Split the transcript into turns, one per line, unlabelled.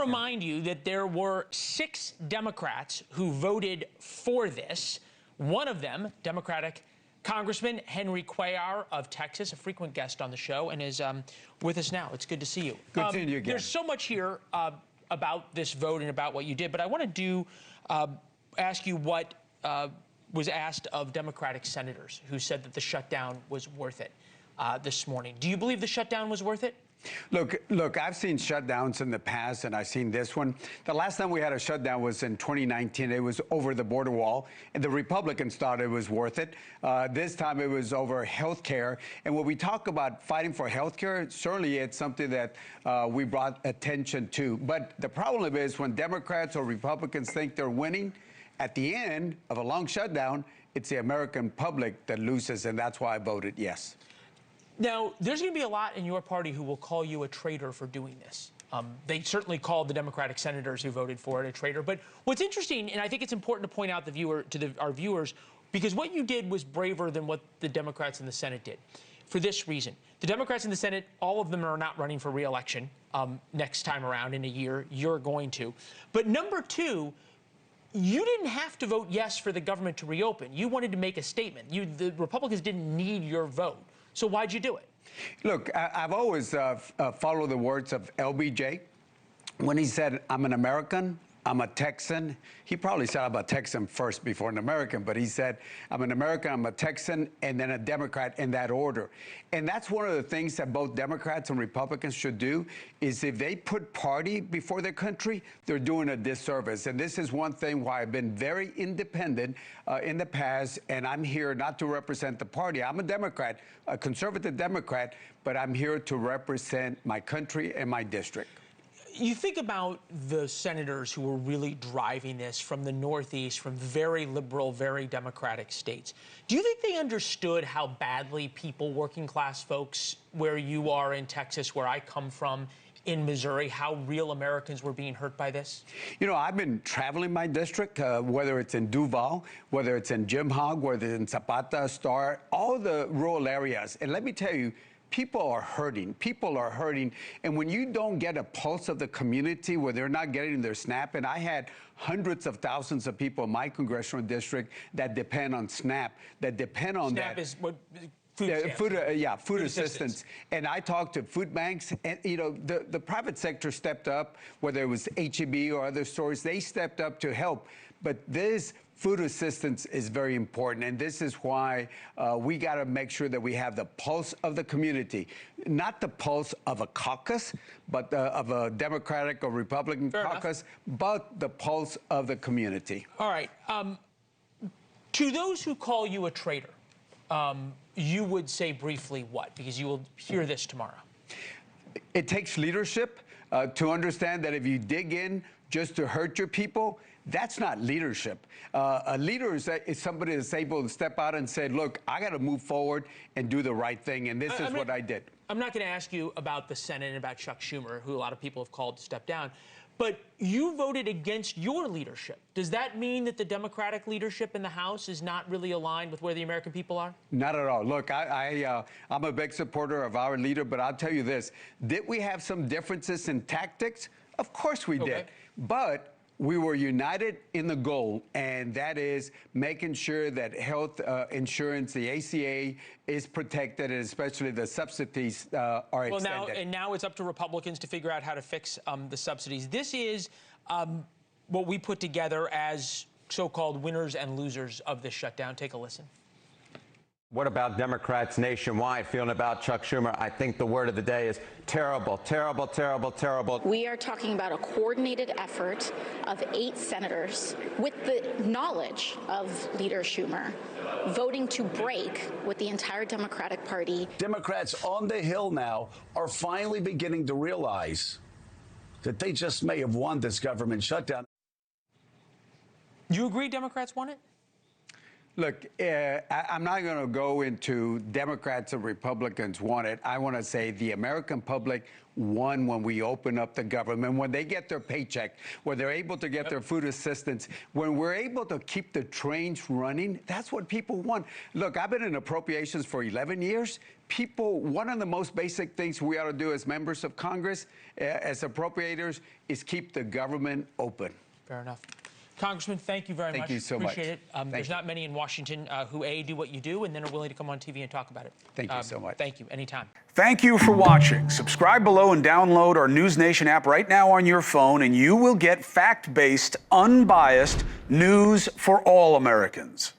remind you that there were 6 Democrats who voted for this. One of them, Democratic Congressman Henry Cuellar of Texas, a frequent guest on the show, and is with us now. It's good to see you.
Good seeing you again.
There's so much here about this vote and about what you did, but I want to ask you what was asked of Democratic senators who said that the shutdown was worth it this morning. Do you believe the shutdown was worth it?
Look, I've seen shutdowns in the past, and I've seen this one. The last time we had a shutdown was in 2019. It was over the border wall, and the Republicans thought it was worth it. This time it was over health care. And when we talk about fighting for health care, certainly it's something that we brought attention to. But the problem is when Democrats or Republicans think they're winning, at the end of a long shutdown, it's the American public that loses, and that's why I voted yes.
Now, there's going to be a lot in your party who will call you a traitor for doing this. They certainly called the Democratic senators who voted for it a traitor. But what's interesting, and I think it's important to point out our viewers, because what you did was braver than what the Democrats in the Senate did. For this reason, the Democrats in the Senate, all of them are not running for re-election next time around in a year. You're going to. But number two, you didn't have to vote yes for the government to reopen. You wanted to make a statement. The Republicans didn't need your vote. So why'd you do it?
Look, I've always followed the words of LBJ. When he said, I'm an American, I'm a Texan. He probably said I'm a Texan first before an American, but he said, I'm an American, I'm a Texan, and then a Democrat in that order. And that's one of the things that both Democrats and Republicans should do, is if they put party before their country, they're doing a disservice. And this is one thing why I've been very independent in the past, and I'm here not to represent the party. I'm a Democrat, a conservative Democrat, but I'm here to represent my country and my district.
You think about the senators who were really driving this from the Northeast, from very liberal, very Democratic states. Do you think they understood how badly people, working class folks, where you are in Texas, where I come from, in Missouri, how real Americans were being hurt by this? You
know, I've been traveling my district, whether it's in Duval, whether it's in Jim Hog, whether it's in Zapata, Star, all the rural areas. And let me tell you, people are hurting. People are hurting. And when you don't get a pulse of the community where they're not getting their SNAP, and I had hundreds of thousands of people in my congressional district that depend on SNAP, that depend on
SNAP
that.
Is what? Food
assistance. And I talked to food banks, and you know, the private sector stepped up, whether it was HEB or other stores, they stepped up to help. But this food assistance is very important, and this is why we got to make sure that we have the pulse of the community, not the pulse of a caucus, but of a Democratic or Republican caucus, but the pulse of the community.
All right. To those who call you a traitor, you would say briefly what? Because you will hear this tomorrow.
It takes leadership to understand that if you dig in just to hurt your people, that's not leadership. A leader is somebody that's able to step out and say, look, I got to move forward and do the right thing, and this is what I did.
I'm not going to ask you about the Senate and about Chuck Schumer, who a lot of people have called to step down, but you voted against your leadership. Does that mean that the Democratic leadership in the House is not really aligned with where the American people are?
Not at all. Look, I'm a big supporter of our leader, but I'll tell you this. Did we have some differences in tactics? Of course we did. But we were united in the goal, and that is making sure that health insurance, the ACA, is protected, and especially the subsidies are extended.
Now it's up to Republicans to figure out how to fix the subsidies. This is what we put together as so-called winners and losers of this shutdown. Take a listen.
What about Democrats nationwide feeling about Chuck Schumer? I think the word of the day is terrible, terrible, terrible, terrible.
We are talking about a coordinated effort of 8 senators with the knowledge of Leader Schumer voting to break with the entire Democratic Party.
Democrats on the Hill now are finally beginning to realize that they just may have won this government shutdown.
You agree Democrats won it?
Look, I'm not going to go into Democrats and Republicans won it. I want to say the American public won when we open up the government, when they get their paycheck, when they're able to get their food assistance, when we're able to keep the trains running. That's what people want. Look, I've been in appropriations for 11 years. people, one of the most basic things we ought to do as members of Congress, as appropriators, is keep the government open.
Fair enough. Congressman, thank you very much.
Thank you so much.
Appreciate it. There's not many in Washington who, A, do what you do, and then are willing to come on TV and talk about it.
Thank you so much.
Thank you. Anytime.
Thank you for watching. Subscribe below and download our NewsNation app right now on your phone, and you will get fact-based, unbiased news for all Americans.